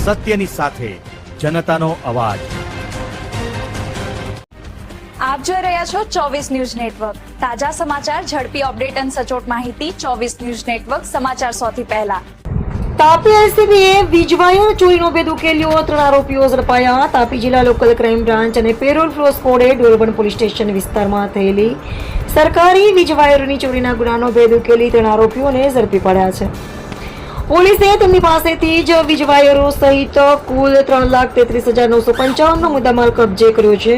સત્યની સાથે જનતાનો અવાજ। આપ જોઈ રહ્યા છો 24 ન્યૂઝ નેટવર્ક। તાજા સમાચાર, ઝડપી અપડેટ અને સચોટ માહિતી 24 ન્યૂઝ નેટવર્ક સમાચાર સૌથી પહેલા। તાપી એલસીબીએ વીજવાયર ચોરીનો ભેદ ઉકેલ્યો, 3 આરોપીઓ ઝડપાયા। તાપી જિલ્લા લોકલ ક્રાઇમ બ્રાન્ચ અને પેરોલ ફ્લો સ્કોડે ડોરબણ પોલીસ સ્ટેશન વિસ્તારમાં થયેલી સરકારી વીજવાયરની ચોરીના ગુનાનો ભેદ ઉકેલી 3 આરોપીઓને ઝડપી પાડ્યા છે। પોલીસે તેમની પાસેથી જ વીજવાયરો સહિત કુલ 3,33,955નો મુદ્દામાલ કબજે કર્યો છે,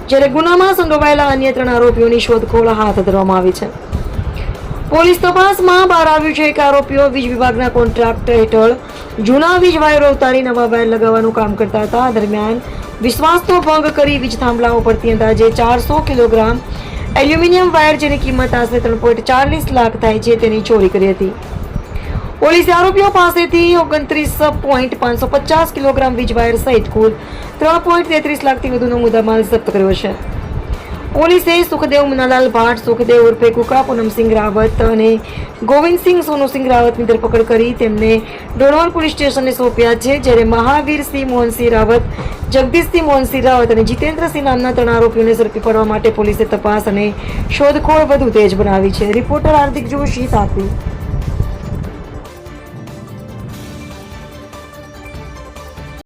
જ્યારે ગુનામાં સંડોવાયેલા અન્ય 3 આરોપીઓની શોધખોળ હાથ ધરવામાં આવી છે। પોલીસ તપાસમાં બહાર આવ્યું છે કે આરોપીઓ વીજ વિભાગના કોન્ટ્રાક્ટ હેઠળ જૂના વીજ વાયરો ઉતારી નવા વાયર લગાવવાનું કામ કરતા હતા। દરમિયાન વિશ્વાસનો ભંગ કરી વીજ થાંભલાઓ પરથી અંદાજે 400 કિલોગ્રામ એલ્યુમિનિયમ વાયર, જેની કિંમત આશરે 3.40 લાખ થાય છે, તેની ચોરી કરી હતી। પોલીસે આરોપીઓ પાસેથી 29.550 કિલોગ્રામ વીજ વાયર સહિત કુલ 3.33 લાખથી વધુનો મુદ્દામાલ જપ્ત કર્યો છે। પોલીસે સુખદેવ મુનાલાલ ભાટ, સુખદેવ ઉર્ફે કુકા, પૂનમસિંહ રાવત અને ગોવિંદસિંહ સોનુસિંહ રાવતની ધરપકડ કરી તેમને ડોરવણ પોલીસ સ્ટેશનને સોંપ્યા છે, જ્યારે મહાવીરસિંહ મોહનસિંહ રાવત, જગદીશસિંહ મોહનસિંહ રાવત અને જીતેન્દ્રસિંહ નામના 3 આરોપીઓને ઝડપી પાડવા માટે પોલીસે તપાસ અને શોધખોળ વધુ તેજ બનાવી છે। રિપોર્ટર હાર્દિક જોશી, તાપી।